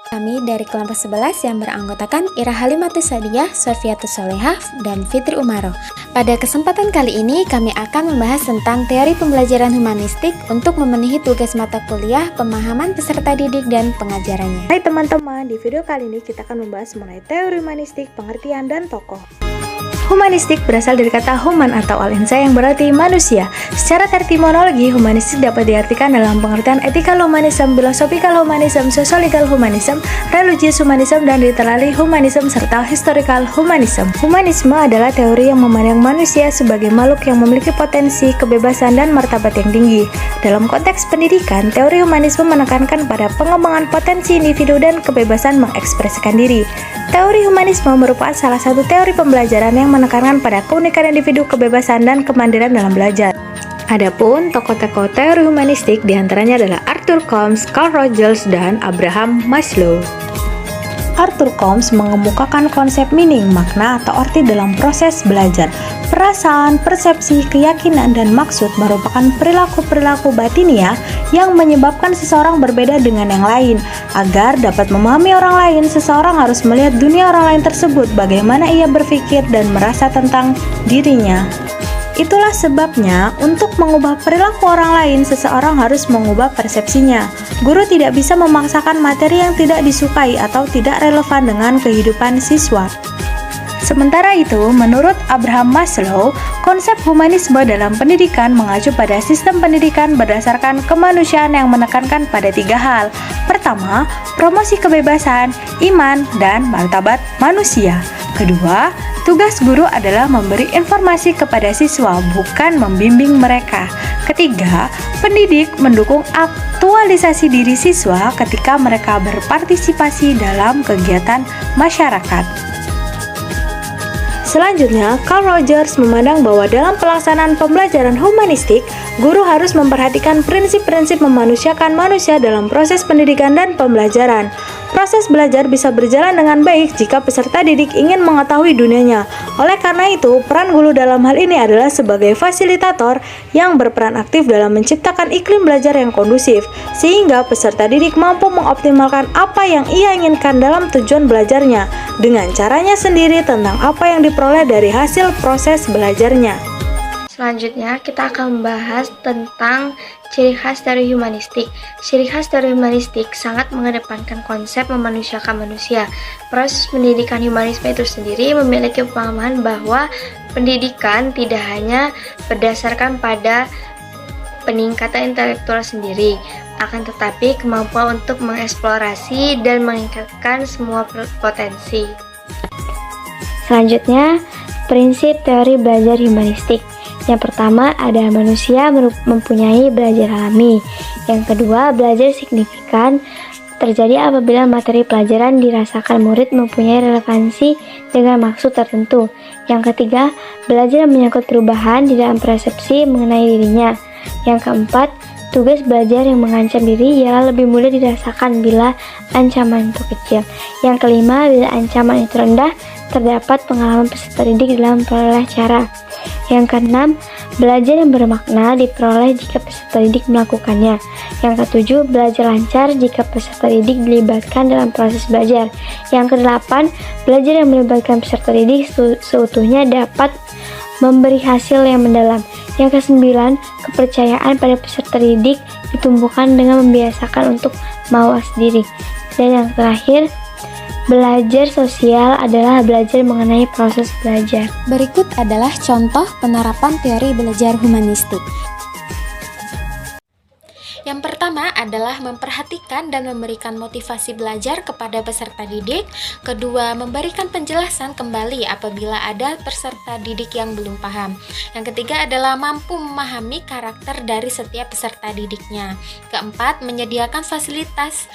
Kami dari kelompok 11 yang beranggotakan Ira Halimatus Sadiah, Sofiatus Solehah, dan Fitri Umaro. Pada kesempatan kali ini kami akan membahas tentang teori pembelajaran humanistik untuk memenuhi tugas mata kuliah, pemahaman peserta didik, dan pengajarannya. Hai teman-teman, di video kali ini kita akan membahas mengenai teori humanistik, pengertian, dan tokoh. Humanistik berasal dari kata human atau al-insa yang berarti manusia. Secara etimologi, humanistik dapat diartikan dalam pengertian ethical humanism, philosophical humanism, sociological humanism, religious humanism, dan literary humanism, serta historical humanism. Humanisme adalah teori yang memandang manusia sebagai makhluk yang memiliki potensi, kebebasan, dan martabat yang tinggi. Dalam konteks pendidikan, teori humanisme menekankan pada pengembangan potensi individu dan kebebasan mengekspresikan diri. Teori humanisme merupakan salah satu teori pembelajaran yang menekankan pada keunikan individu, kebebasan, dan kemandirian dalam belajar. Adapun tokoh-tokoh teori humanistik diantaranya adalah Arthur Combs, Carl Rogers, dan Abraham Maslow. Arthur Combs mengemukakan konsep meaning, makna atau arti dalam proses belajar. Perasaan, persepsi, keyakinan, dan maksud merupakan perilaku-perilaku batinia yang menyebabkan seseorang berbeda dengan yang lain. Agar dapat memahami orang lain, seseorang harus melihat dunia orang lain tersebut, bagaimana ia berpikir dan merasa tentang dirinya. Itulah sebabnya, untuk mengubah perilaku orang lain, seseorang harus mengubah persepsinya. Guru tidak bisa memaksakan materi yang tidak disukai atau tidak relevan dengan kehidupan siswa. Sementara itu, menurut Abraham Maslow, konsep humanisme dalam pendidikan mengacu pada sistem pendidikan berdasarkan kemanusiaan yang menekankan pada 3 hal. Pertama, promosi kebebasan, iman, dan martabat manusia. Kedua, tugas guru adalah memberi informasi kepada siswa, bukan membimbing mereka. Ketiga, pendidik mendukung aktualisasi diri siswa ketika mereka berpartisipasi dalam kegiatan masyarakat. Selanjutnya, Carl Rogers memandang bahwa dalam pelaksanaan pembelajaran humanistik, guru harus memperhatikan prinsip-prinsip memanusiakan manusia dalam proses pendidikan dan pembelajaran. Proses belajar bisa berjalan dengan baik jika peserta didik ingin mengetahui dunianya. Oleh karena itu, peran guru dalam hal ini adalah sebagai fasilitator yang berperan aktif dalam menciptakan iklim belajar yang kondusif, sehingga peserta didik mampu mengoptimalkan apa yang ia inginkan dalam tujuan belajarnya, dengan caranya sendiri tentang apa yang diperoleh dari hasil proses belajarnya. Selanjutnya, kita akan membahas tentang ciri khas dari humanistik. Ciri khas dari humanistik sangat mengedepankan konsep memanusiakan manusia. Proses pendidikan humanisme itu sendiri memiliki pemahaman bahwa pendidikan tidak hanya berdasarkan pada peningkatan intelektual sendiri, akan tetapi kemampuan untuk mengeksplorasi dan meningkatkan semua potensi. Selanjutnya, prinsip teori belajar humanistik. Yang pertama, ada manusia mempunyai belajar alami. Yang kedua, belajar signifikan terjadi apabila materi pelajaran dirasakan murid mempunyai relevansi dengan maksud tertentu. Yang ketiga, belajar menyangkut perubahan di dalam persepsi mengenai dirinya. Yang keempat, tugas belajar yang mengancam diri ialah lebih mudah dirasakan bila ancaman itu kecil. Yang kelima, bila ancaman itu rendah, terdapat pengalaman peserta didik dalam memperoleh cara. Yang keenam, belajar yang bermakna diperoleh jika peserta didik melakukannya. Yang ketujuh, belajar lancar jika peserta didik dilibatkan dalam proses belajar. Yang kedelapan, belajar yang melibatkan peserta didik seutuhnya dapat memberi hasil yang mendalam. Yang kesembilan, kepercayaan pada peserta didik ditumbuhkan dengan membiasakan untuk mawas diri. Dan yang terakhir, belajar sosial adalah belajar mengenai proses belajar. Berikut adalah contoh penerapan teori belajar humanistik. Yang pertama adalah memperhatikan dan memberikan motivasi belajar kepada peserta didik. Kedua, memberikan penjelasan kembali apabila ada peserta didik yang belum paham. Yang ketiga adalah mampu memahami karakter dari setiap peserta didiknya. Keempat, menyediakan fasilitas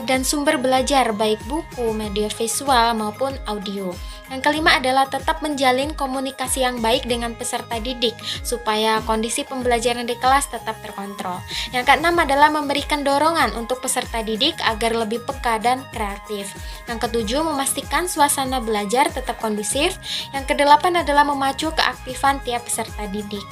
dan sumber belajar baik buku, media visual maupun audio. Yang kelima adalah tetap menjalin komunikasi yang baik dengan peserta didik supaya kondisi pembelajaran di kelas tetap terkontrol. Yang keenam adalah memberikan dorongan untuk peserta didik agar lebih peka dan kreatif. Yang ketujuh, memastikan suasana belajar tetap kondusif. Yang kedelapan adalah memacu keaktifan tiap peserta didik.